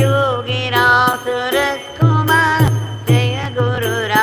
Yogi Ram Surat Kumar Jaya Guru Ram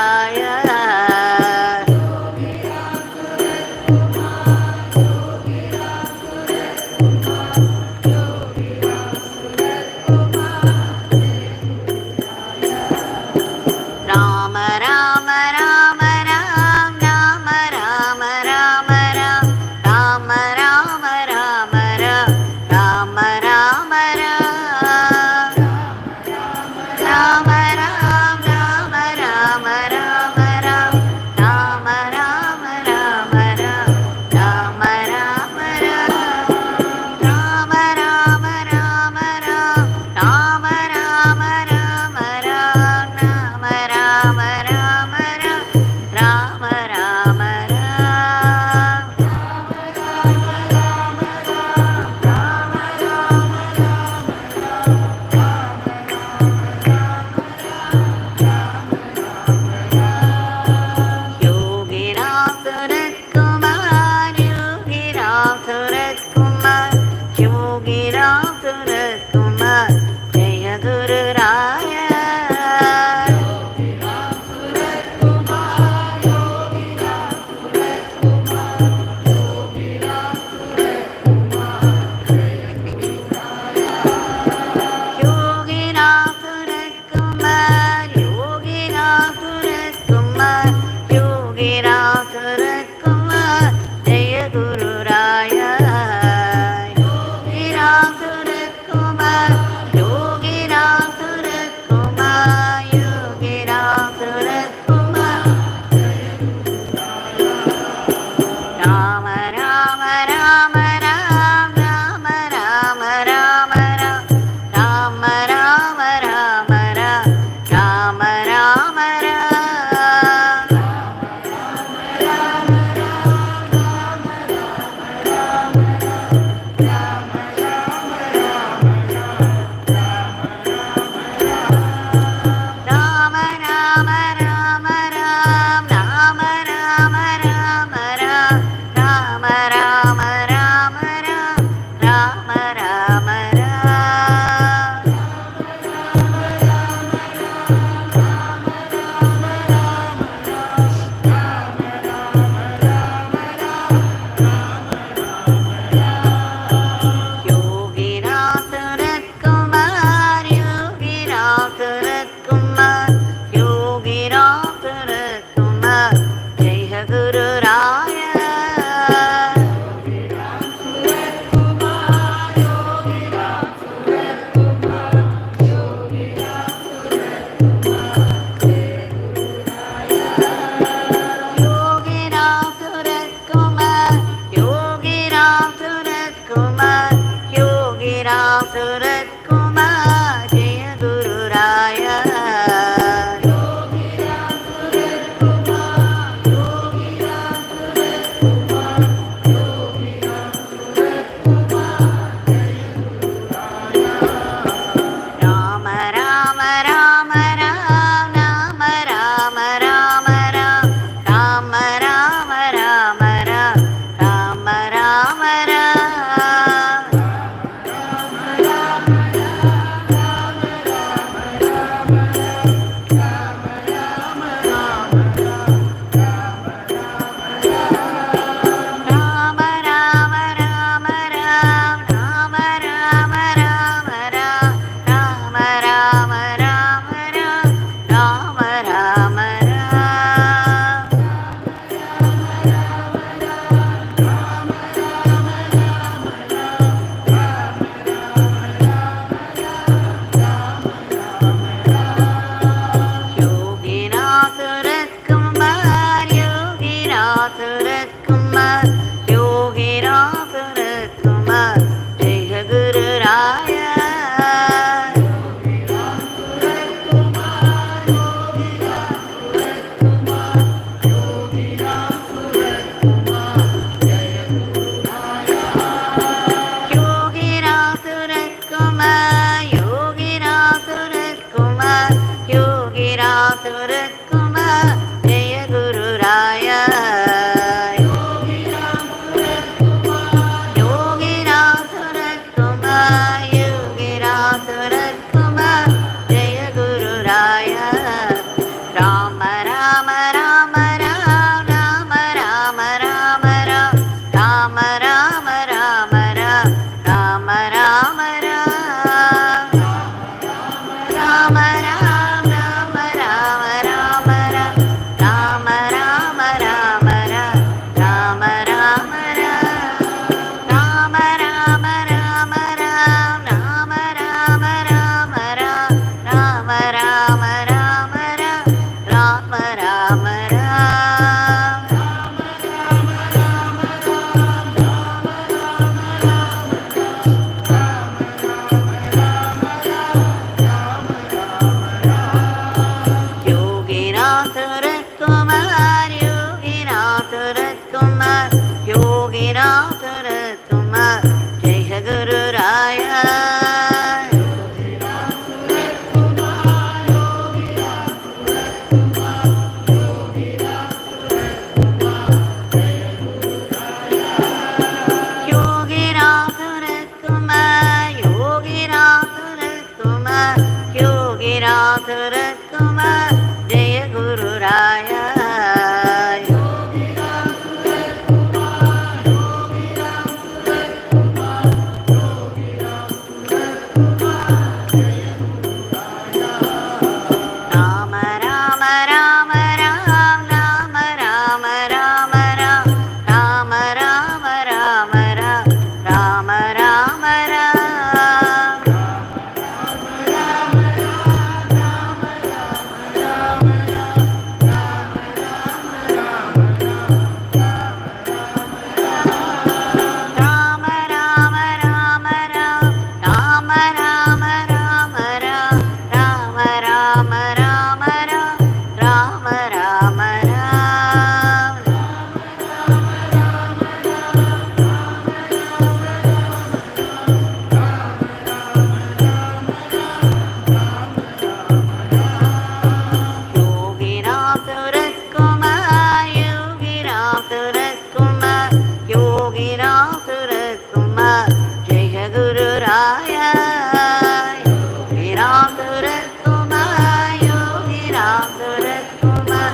Rama Yoginath Kumar Yoginath Kumar Yoginath Kumar Jai Guru Raya Yoginath Kumar Yoginath Kumar Yoginath Kumar Jai Guru Raya Yoginath Kumar Yoginath Kumar Jai Guru Raya Rama Rama Rama Rama Rama Rama Rama Rama Rama Rama Rama Rama Yoginath Kumar Yoginath Kumar Yoginath Kumar Jai Guru Raya Yoginath Kumar Yoginath Kumar Yoginath Kumar Jai Guru Raya Rama Rama Rama Rama Rama Rama Rama Rama Rama Rama Rama Yoginath Kumar Yoginath Kumar Yoginath Kumar Jai Guru Raya Yoginath Kumar Yoginath Kumar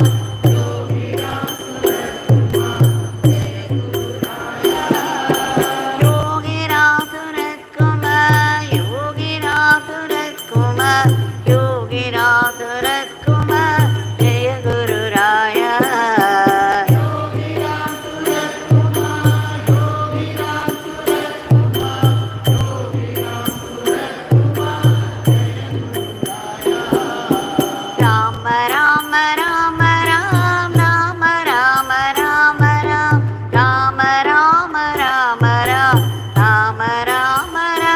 Yoginath Kumar Yoginath Kumar Yoginath Kumar Jai Guru Raya Rama Rama Rama Rama Rama Rama Rama Rama Rama Rama Rama Rama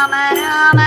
Rama Rama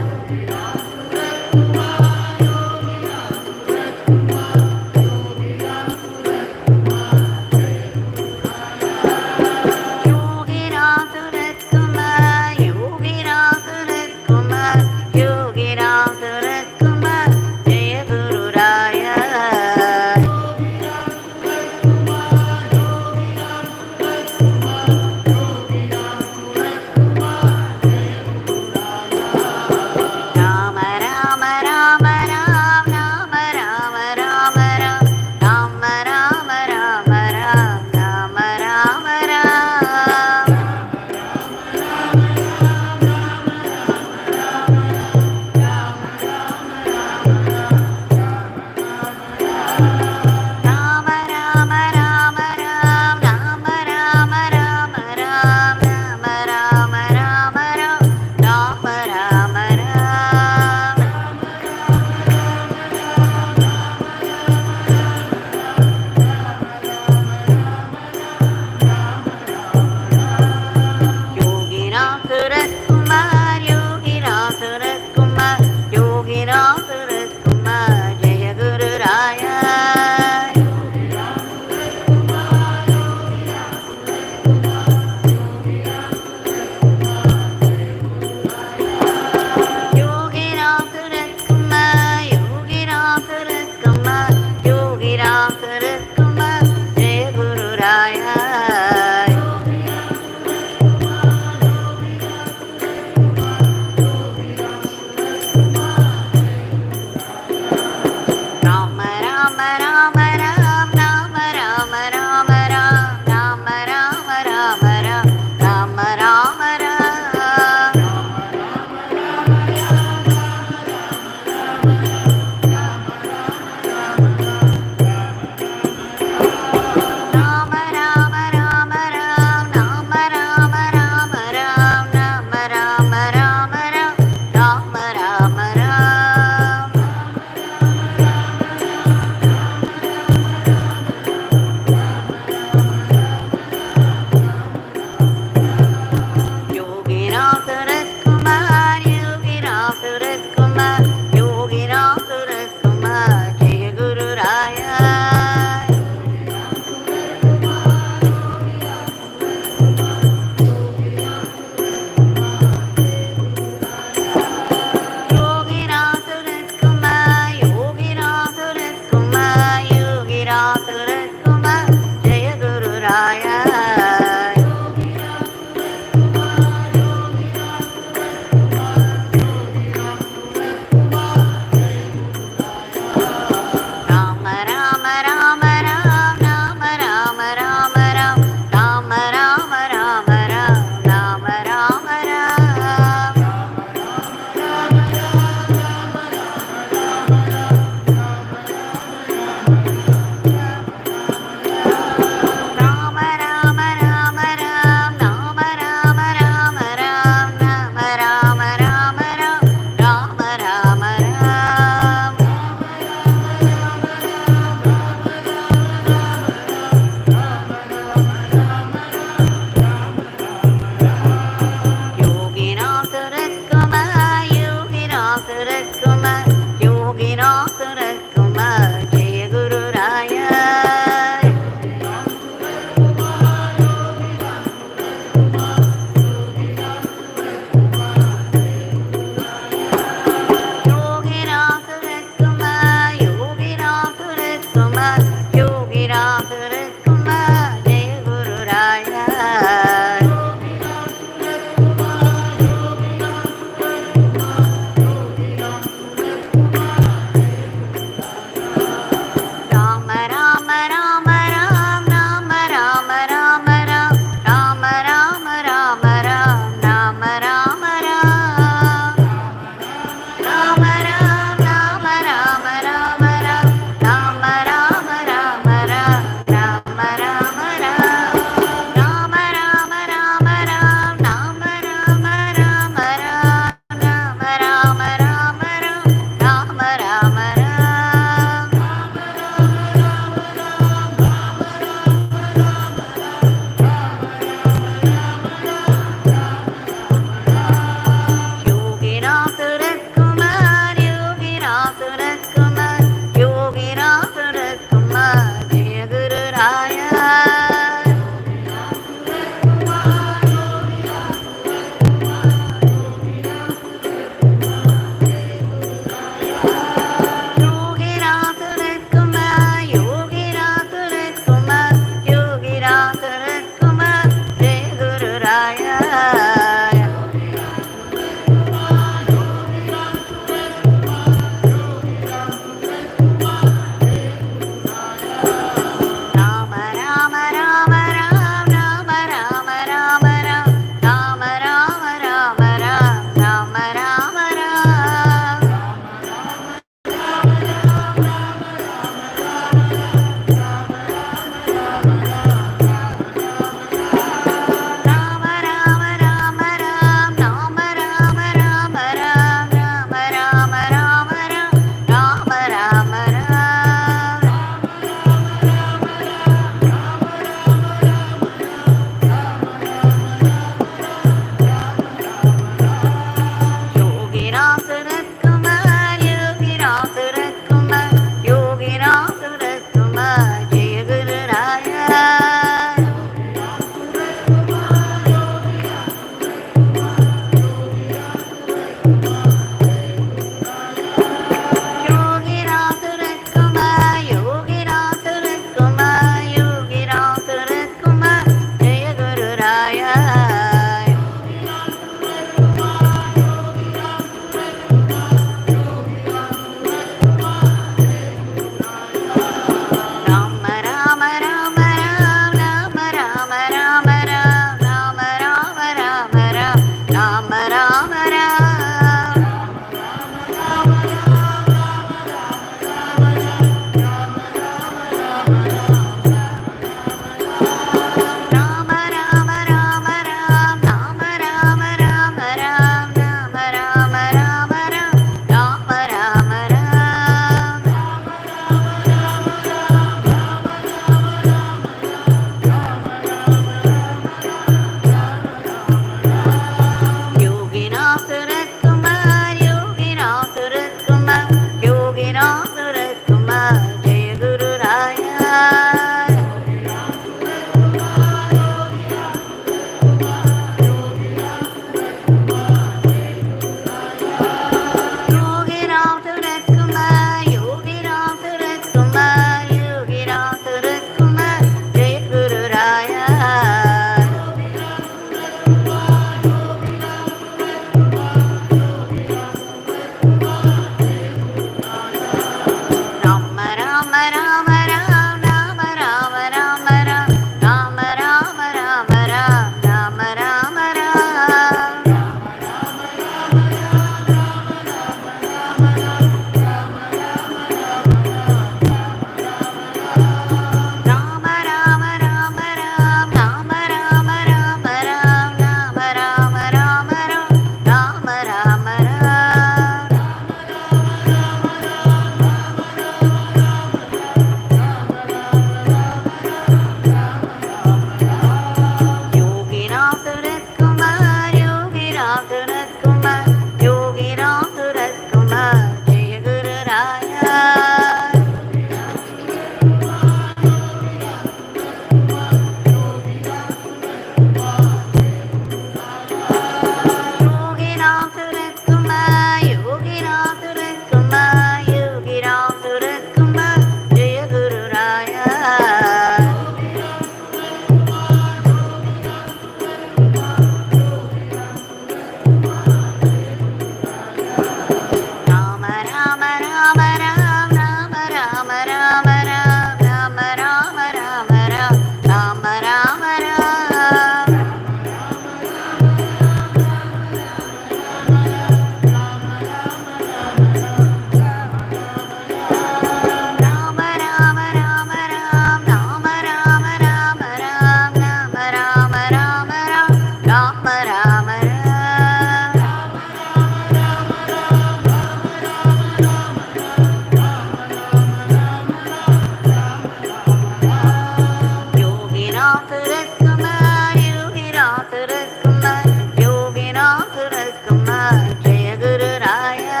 Yoginath ரகுமார் Yoginath ரகுமார் Yoginath ரகுமார் Jaya Guru Raya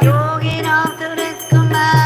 Yoginath ரகுமார்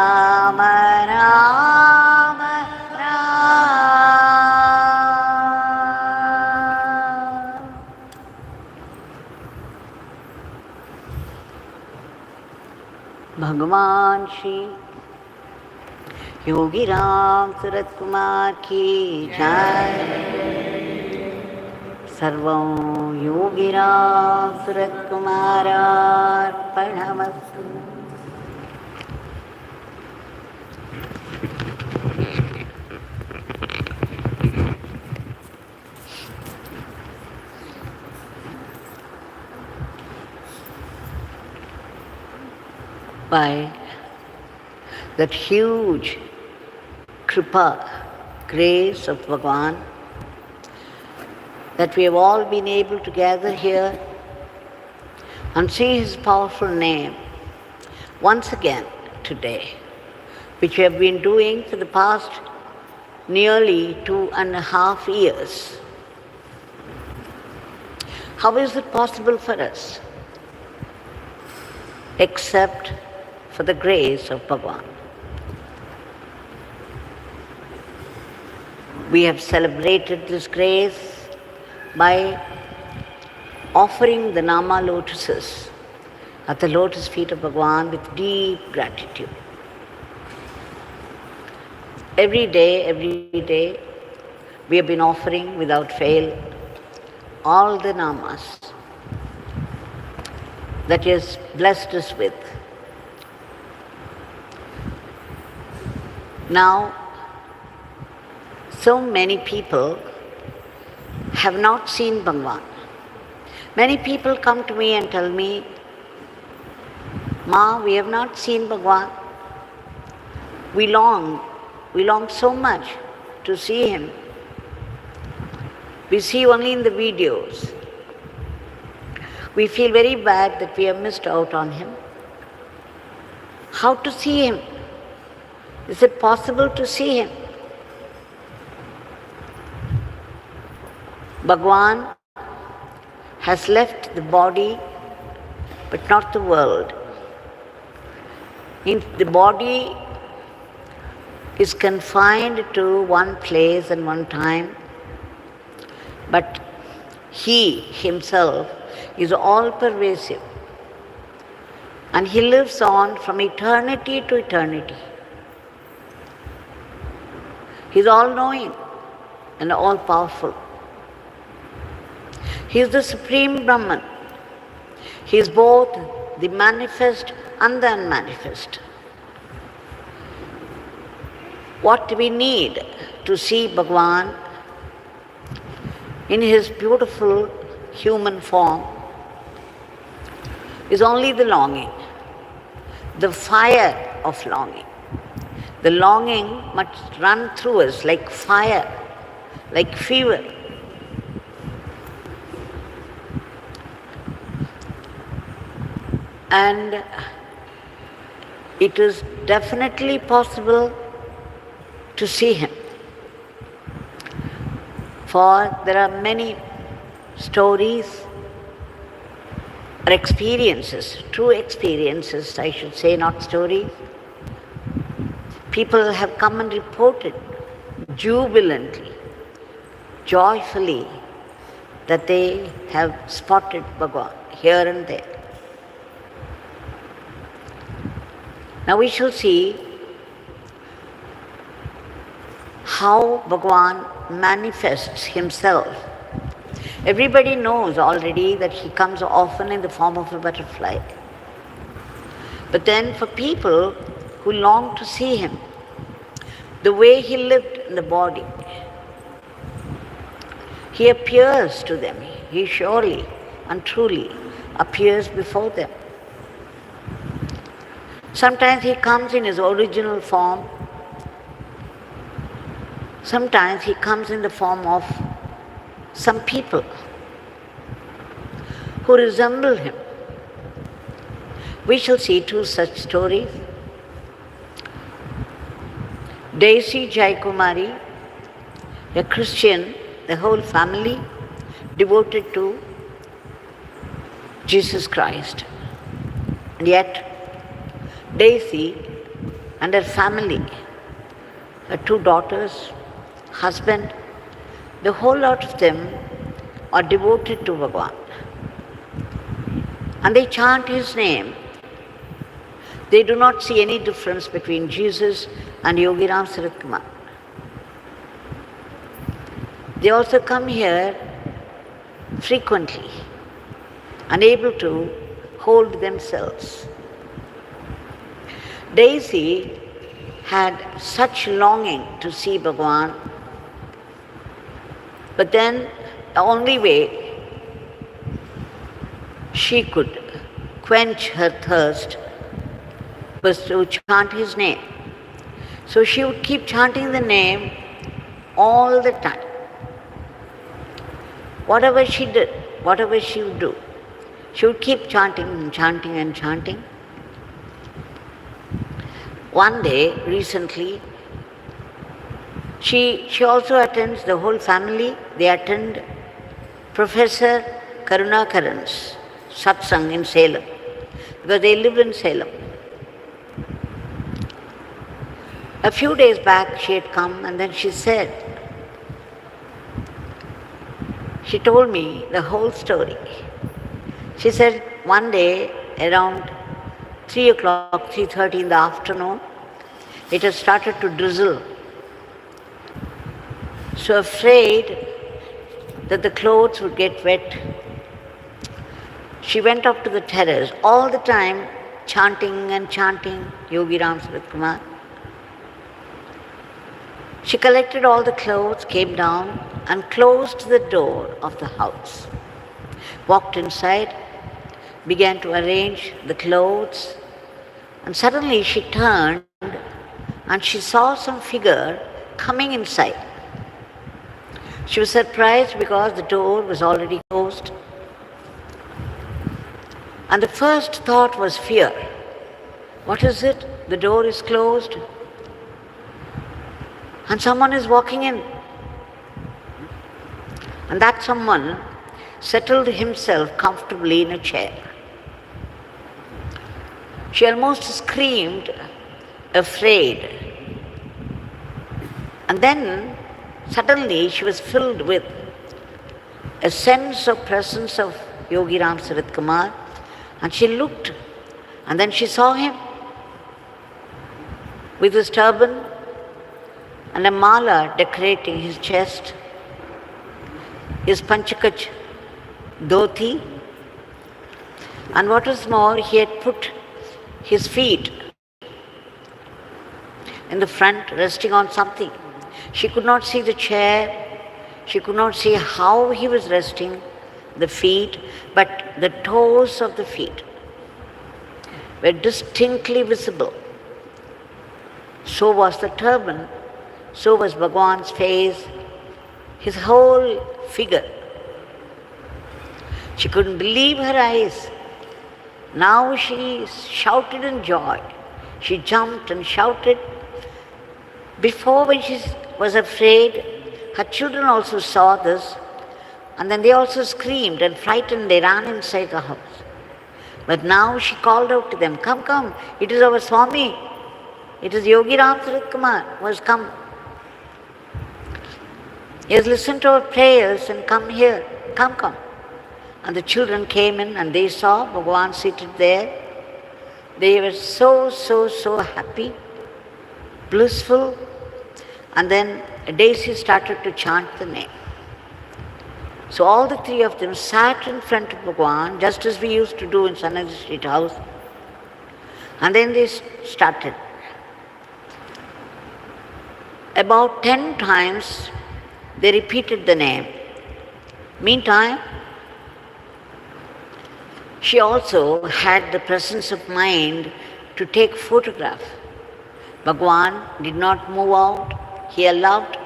Rama, Bhagavan Shri Yogi Ram Surat Kumar ki Jai. Sarvam Yogi Ram Surat Kumar Arpanamastu. By that huge kripa, grace of Bhagavan, that we have all been able to gather here and see His powerful name once again today, which we have been doing for the past nearly 2.5 years. How is it possible for us? Except for the grace of Bhagavan. We have celebrated this grace by offering the Nama lotuses at the lotus feet of Bhagavan with deep gratitude. Every day, we have been offering without fail all the Namas that He has blessed us with. Now, so many people have not seen Bhagavan. Many people come to me and tell me, Ma, we have not seen Bhagavan. We long so much to see Him. We see only in the videos. We feel very bad that we have missed out on Him. How to see Him? Is it possible to see Him? Bhagavan has left the body, but not the world. The body is confined to one place and one time, but He Himself is all-pervasive, and He lives on from eternity to eternity. He is all-knowing and all-powerful. He is the Supreme Brahman. He is both the manifest and the unmanifest. What we need to see Bhagavan in His beautiful human form is only the longing, the fire of longing. The longing must run through us like fire, like fever. And it is definitely possible to see Him. For there are many stories or experiences, true experiences, I should say, not stories. People have come and reported jubilantly, joyfully, that they have spotted Bhagavan here and there. Now we shall see how Bhagavan manifests Himself. Everybody knows already that He comes often in the form of a butterfly. But then for people who long to see Him, the way He lived in the body, He appears to them. He surely and truly appears before them. Sometimes He comes in His original form. Sometimes He comes in the form of some people who resemble Him. We shall see two such stories. Daisy Jaikumari, a Christian, the whole family devoted to Jesus Christ. And yet, Daisy and her family, her two daughters, husband, the whole lot of them are devoted to Bhagavan. And they chant his name. They do not see any difference between Jesus and Yogiram Sarat Kumar. They also come here frequently, unable to hold themselves. Daisy had such longing to see Bhagavan, but then the only way she could quench her thirst was to chant his name. So she would keep chanting the name all the time. Whatever she did, whatever she would do, she would keep chanting and chanting and chanting. One day, recently, she also attends, the whole family, they attend Professor Karunakaran's satsang in Salem, because they live in Salem. A few days back she had come and then she told me the whole story. She said one day around 3 o'clock, 3:30 in the afternoon, it had started to drizzle. So afraid that the clothes would get wet, she went up to the terrace, all the time chanting and chanting Yogiram Sarat Kumar. She collected all the clothes, came down and closed the door of the house, walked inside, began to arrange the clothes, and suddenly she turned and she saw some figure coming inside. She was surprised because the door was already closed. And the first thought was fear. What is it? The door is closed and someone is walking in. And that someone settled himself comfortably in a chair. She almost screamed, afraid. And then suddenly she was filled with a sense of presence of Yogiram Sarat Kumar, and she looked and then she saw him with his turban and a mala decorating his chest, his panchakach dhoti, and what was more, he had put his feet in the front, resting on something. She could not see the chair, she could not see how he was resting, the feet, but the toes of the feet were distinctly visible. So was the turban, so was Bhagavan's face, his whole figure. She couldn't believe her eyes. Now she shouted in joy. She jumped and shouted. Before, when she was afraid, her children also saw this, and then they also screamed and frightened, they ran inside the house. But now she called out to them, "Come, come, it is our Swami. It is Yogiram Sarat Kumar who has come. He has listened to our prayers and come here. Come, come." And the children came in and they saw Bhagavan seated there. They were so happy, blissful. And then Daisy started to chant the name. So all the three of them sat in front of Bhagavan, just as we used to do in Sanadi Street House. And then they started. About 10 times they repeated the name. Meantime, she also had the presence of mind to take photograph. Bhagavan did not move out. He allowed.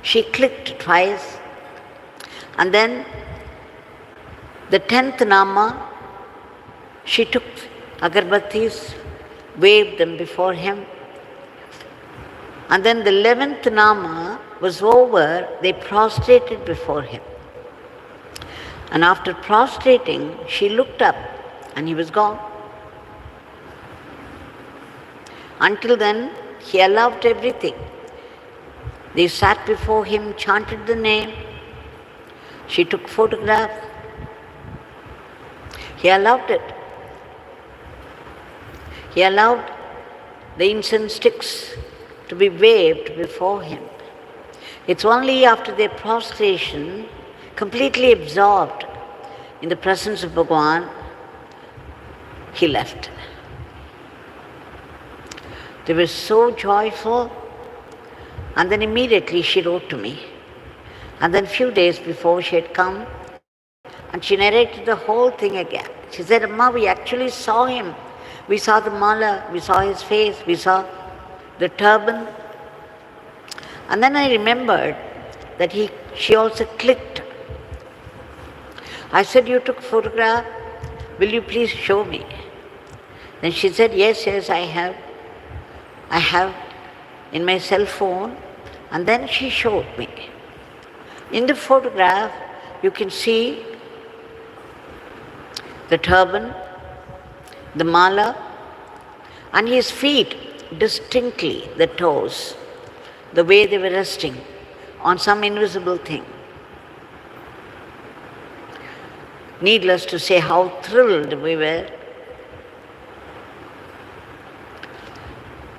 She clicked twice. And then the 10th nama, she took agarbattis, waved them before him. And then the 11th nama was over, they prostrated before him. And after prostrating, she looked up and he was gone. Until then, he allowed everything. They sat before him, chanted the name. She took photographs. He allowed it. He allowed the incense sticks to be waved before him. It's only after their prostration, completely absorbed in the presence of Bhagavan, he left. They were so joyful, and then immediately she wrote to me. And then few days before she had come, and she narrated the whole thing again. She said, Amma, we actually saw him. We saw the mala, we saw his face, we saw the turban. And then I remembered that she also clicked. I said, you took a photograph, will you please show me? Then she said, yes, I have. I have in my cell phone. And then she showed me. In the photograph, you can see the turban, the mala, and his feet distinctly, the toes, the way they were resting on some invisible thing. Needless to say how thrilled we were.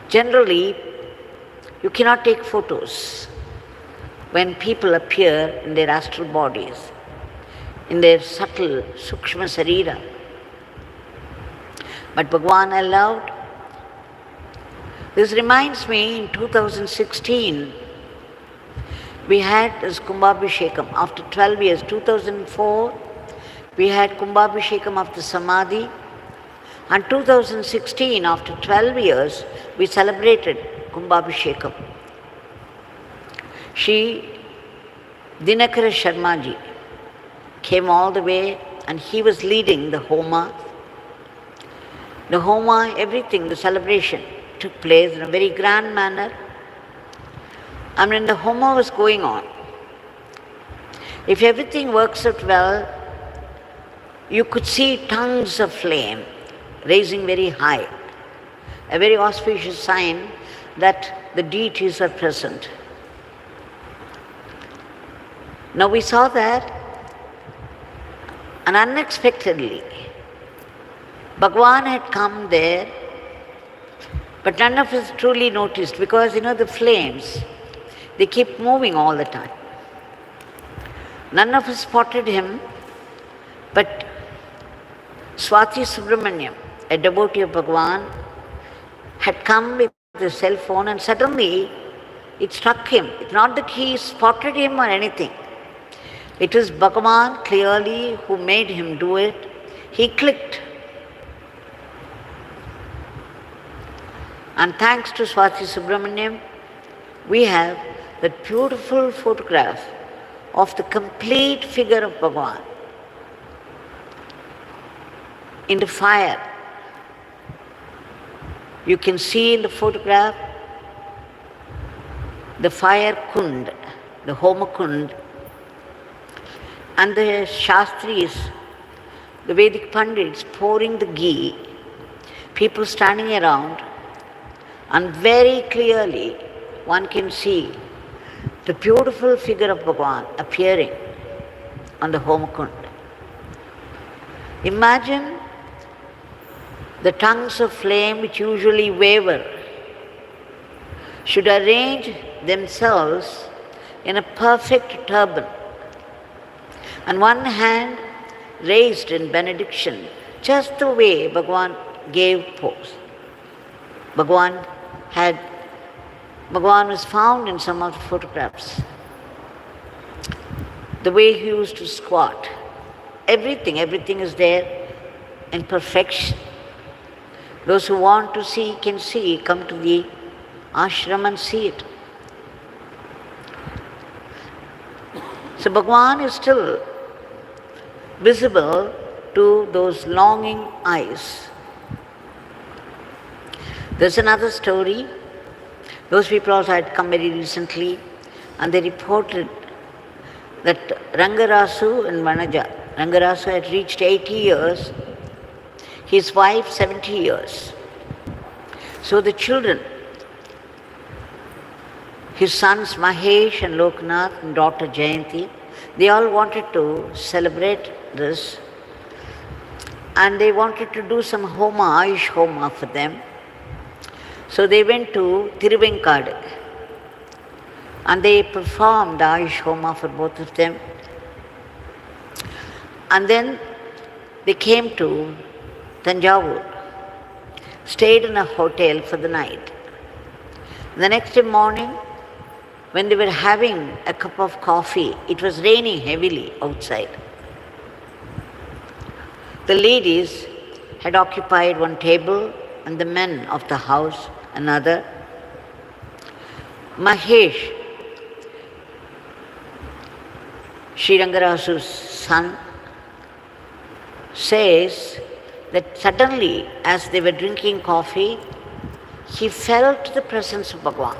Generally, you cannot take photos when people appear in their astral bodies, in their subtle sukshma sarira. But Bhagavan allowed. This reminds me, in 2016, we had this Kumbhabhishekam. After 12 years, 2004, we had Kumbhabhishekam of the Samadhi. And 2016, after 12 years, we celebrated Kumbhabhishekam. Dinakara Sharmaji, came all the way, and he was leading the Homa. The Homa, everything, the celebration took place in a very grand manner. And when the Homa was going on, if everything works out well, you could see tongues of flame raising very high, a very auspicious sign that the deities are present. Now we saw that, and unexpectedly, Bhagavan had come there, but none of us truly noticed because, the flames, they keep moving all the time. None of us spotted him, but Swati Subramanyam, a devotee of Bhagavan, had come with the cell phone, and suddenly it struck him. It's not that he spotted him or anything. It is Bhagavan clearly who made him do it. He clicked. And thanks to Swati Subramanyam, we have that beautiful photograph of the complete figure of Bhagavan in the fire. You can see in the photograph the fire kund, the Homa kund, and the Shastris, the Vedic Pandits pouring the ghee, people standing around, and very clearly one can see the beautiful figure of Bhagavan appearing on the Homa kund. Imagine the tongues of flame which usually waver should arrange themselves in a perfect turban, and one hand raised in benediction, just the way Bhagavan gave pose. Bhagavan was found in some of the photographs. The way he used to squat, everything is there in perfection. Those who want to see can see, come to the ashram and see it. So Bhagavan is still visible to those longing eyes. There's another story. Those people also had come very recently, and they reported that Rangarasu and Vanaja, Rangarasu had reached 80 years, his wife 70 years. So the children, his sons Mahesh and Loknath and daughter Jayanti, they all wanted to celebrate this, and they wanted to do some homa, Ayush homa for them. So they went to Thiruvenkadu and they performed the Ayush homa for both of them. And then they came to Tanjavur, stayed in a hotel for the night. The next morning, when they were having a cup of coffee, it was raining heavily outside. The ladies had occupied one table and the men of the house another. Mahesh, Srirangaraju's son, says that suddenly, as they were drinking coffee, he felt the presence of Bhagavan.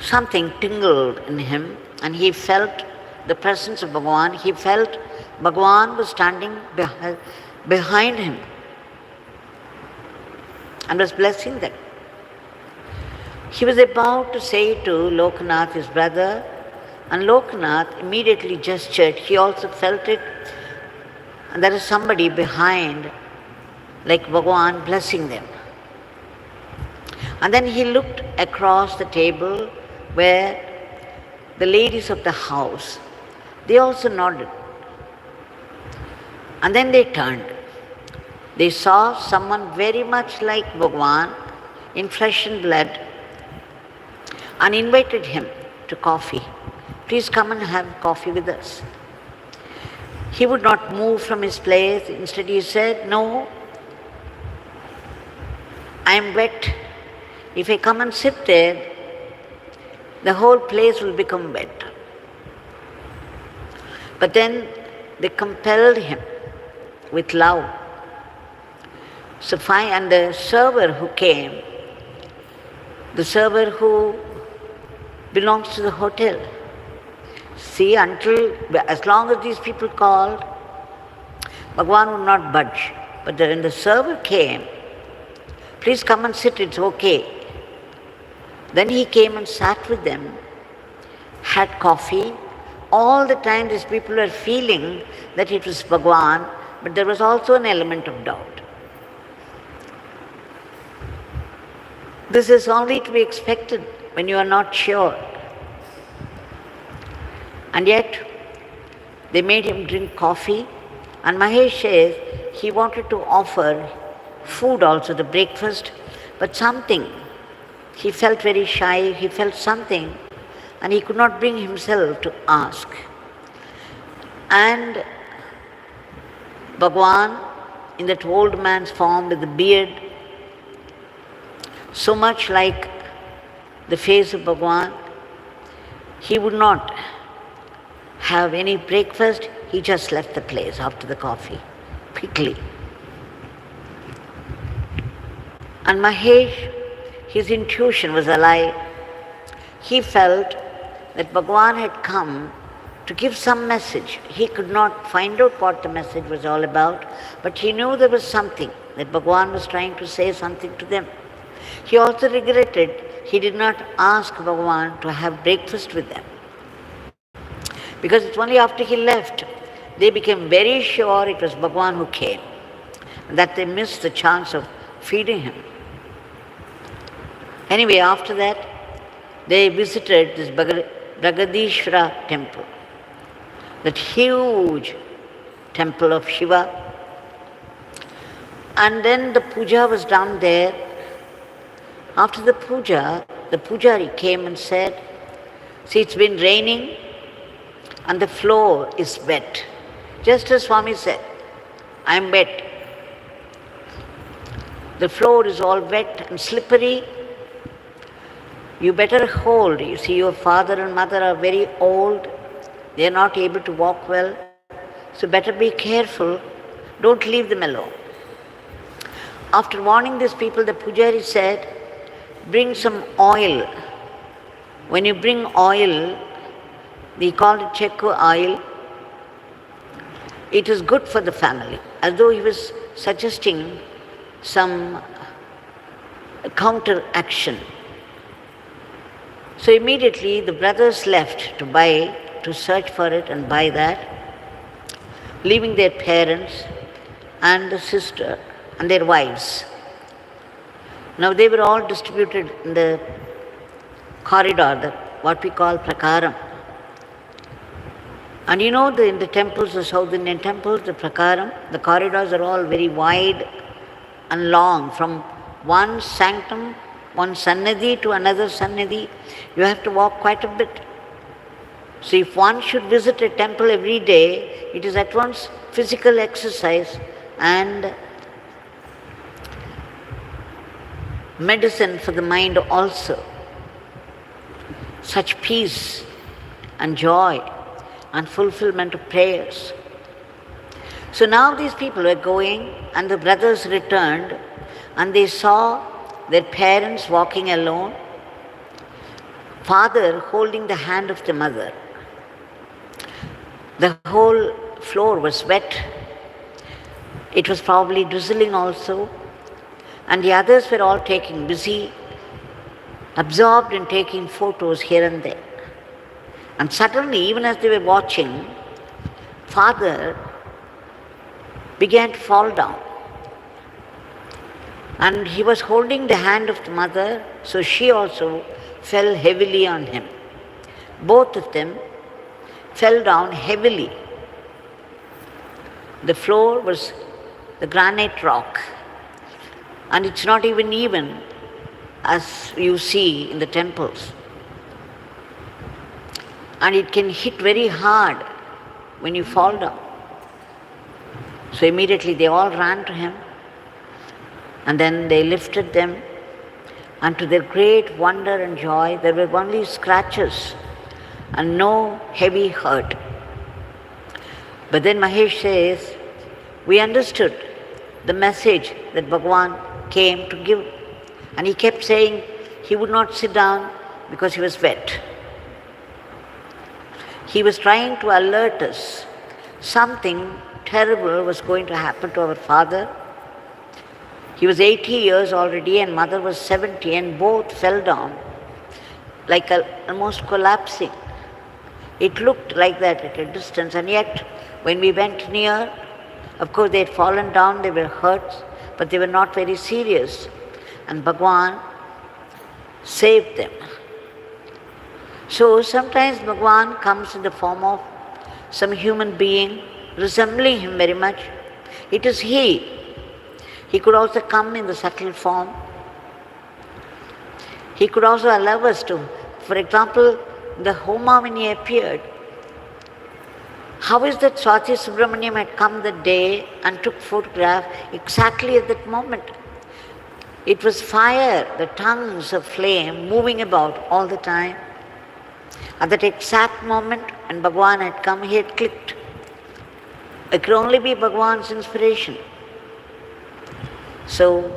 Something tingled in him and he felt the presence of Bhagavan. He felt Bhagavan was standing behind him and was blessing them. He was about to say to Loknath, his brother, and Loknath immediately gestured. He also felt it. And there is somebody behind, like Bhagavan, blessing them. And then he looked across the table where the ladies of the house, they also nodded. And then they turned. They saw someone very much like Bhagavan in flesh and blood and invited him to coffee. Please come and have coffee with us. He would not move from his place. Instead he said, no, I am wet. If I come and sit there, the whole place will become wet. But then they compelled him with love. So fine, and the server who came, the server who belongs to the hotel, see, as long as these people called, Bhagavan would not budge. But when the server came, please come and sit, it's okay. Then he came and sat with them, had coffee. All the time these people were feeling that it was Bhagavan, but there was also an element of doubt. This is only to be expected when you are not sure. And yet, they made him drink coffee, and Mahesh says he wanted to offer food also, the breakfast, but something, he felt very shy, he felt something, and he could not bring himself to ask. And Bhagavan, in that old man's form with the beard, so much like the face of Bhagavan, he would not have any breakfast. He just left the place after the coffee, quickly. And Mahesh, his intuition was alive. He felt that Bhagavan had come to give some message. He could not find out what the message was all about, but he knew there was something, that Bhagavan was trying to say something to them. He also regretted he did not ask Bhagavan to have breakfast with them. Because it's only after he left, they became very sure it was Bhagavan who came, and that they missed the chance of feeding him. Anyway, after that, they visited this Bragadishvara temple, that huge temple of Shiva. And then the puja was done there. After the puja, the pujari came and said, see, it's been raining and the floor is wet. Just as Swami said, I am wet. The floor is all wet and slippery. You better hold. You see, your father and mother are very old. They are not able to walk well. So better be careful. Don't leave them alone. After warning these people, the pujari said, bring some oil. When you bring oil, we call it chekku oil. It is good for the family. As though he was suggesting some counter action. So immediately the brothers left to search for it and buy that, leaving their parents and the sister and their wives. Now they were all distributed in the corridor, what we call prakaram. And you know, in the temples, the South Indian temples, the prakaram, the corridors are all very wide and long. From one sanctum, one sannidhi to another sannidhi, you have to walk quite a bit. So if one should visit a temple every day, it is at once physical exercise and medicine for the mind also. Such peace and joy and fulfillment of prayers. So now these people were going, and the brothers returned, and they saw their parents walking alone, father holding the hand of the mother. The whole floor was wet. It was probably drizzling also, and the others were all busy, absorbed in taking photos here and there. And suddenly, even as they were watching, father began to fall down. And he was holding the hand of the mother, so she also fell heavily on him. Both of them fell down heavily. The floor was the granite rock, and it's not even as you see in the temples. And it can hit very hard when you fall down. So immediately they all ran to him, and then they lifted them, and to their great wonder and joy, there were only scratches and no heavy hurt. But then Mahesh says, we understood the message that Bhagavan came to give, and he kept saying he would not sit down because he was wet. He was trying to alert us. Something terrible was going to happen to our father. He was 80 years already, and mother was 70, and both fell down, like almost collapsing. It looked like that at a distance, and yet when we went near, of course they had fallen down, they were hurt, but they were not very serious. And Bhagavan saved them. So sometimes Bhagavan comes in the form of some human being resembling him very much. It is he. He could also come in the subtle form. He could also allow us to, for example, the Homa when he appeared. How is that Swati Subramaniam had come that day and took photograph exactly at that moment? It was fire, the tongues of flame moving about all the time. At that exact moment when Bhagavan had come, he had clicked. It could only be Bhagavan's inspiration. So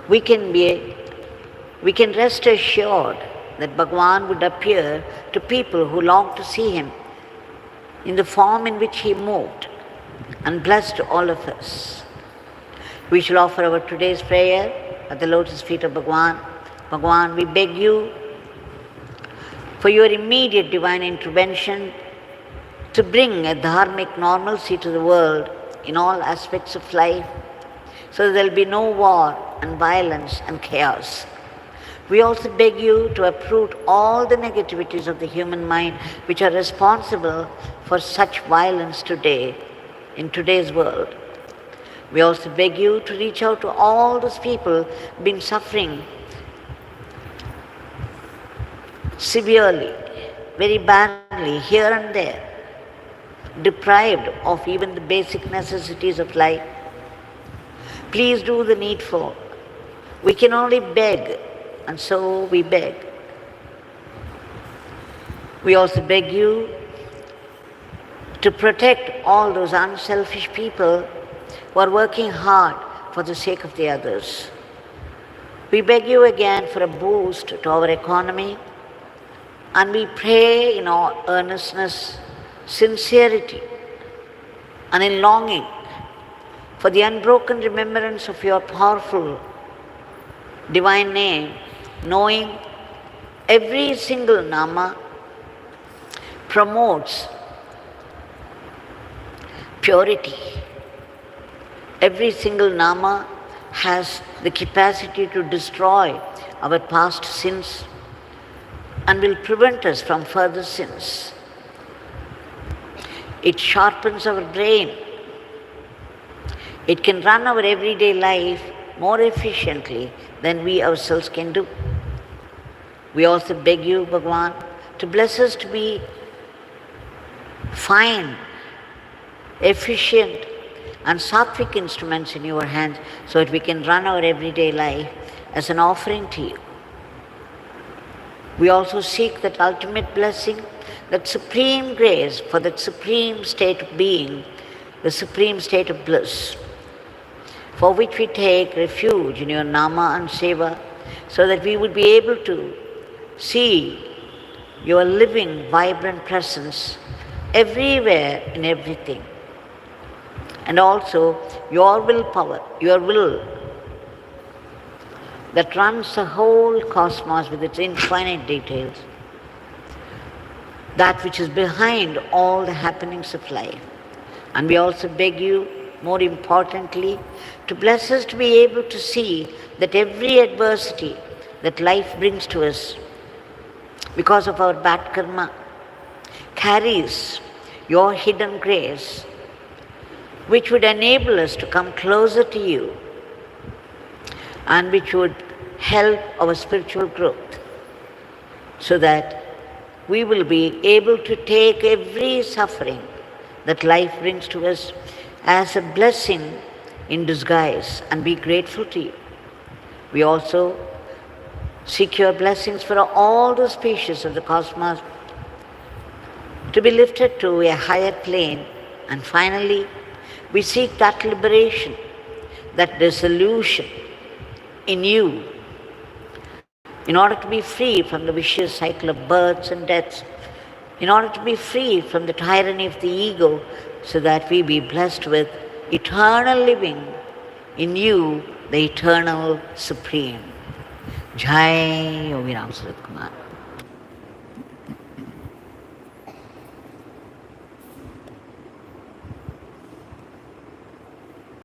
we can rest assured that Bhagavan would appear to people who long to see him in the form in which he moved, and blessed all of us. We shall offer our today's prayer at the lotus feet of Bhagavan. Bhagavan, we beg you for your immediate divine intervention to bring a dharmic normalcy to the world in all aspects of life, so that there will be no war and violence and chaos. We also beg you to uproot all the negativities of the human mind which are responsible for such violence today, in today's world. We also beg you to reach out to all those people who've been suffering severely, very badly, here and there, deprived of even the basic necessities of life. Please do the needful. We can only beg, and so we beg. We also beg you to protect all those unselfish people who are working hard for the sake of the others. We beg you again for a boost to our economy, and we pray in all earnestness, sincerity, and in longing for the unbroken remembrance of your powerful divine name, knowing every single nama promotes purity. Every single nama has the capacity to destroy our past sins and will prevent us from further sins. It sharpens our brain. It can run our everyday life more efficiently than we ourselves can do. We also beg you, Bhagavan, to bless us to be fine, efficient, and sattvic instruments in your hands so that we can run our everyday life as an offering to you. We also seek that ultimate blessing, that supreme grace for that supreme state of being, the supreme state of bliss, for which we take refuge in your nama and seva, so that we would be able to see your living, vibrant presence everywhere in everything. And also your willpower, your will that runs the whole cosmos with its infinite details, that which is behind all the happenings of life. And we also beg you, more importantly, to bless us to be able to see that every adversity that life brings to us because of our bad karma carries your hidden grace, which would enable us to come closer to you and which would help our spiritual growth, so that we will be able to take every suffering that life brings to us as a blessing in disguise and be grateful to you. We also seek your blessings for all the species of the cosmos to be lifted to a higher plane. And finally, we seek that liberation, that dissolution in you, in order to be free from the vicious cycle of births and deaths, in order to be free from the tyranny of the ego, so that we be blessed with eternal living in you, the eternal supreme. Jai Yogi Ram Surat Kumar.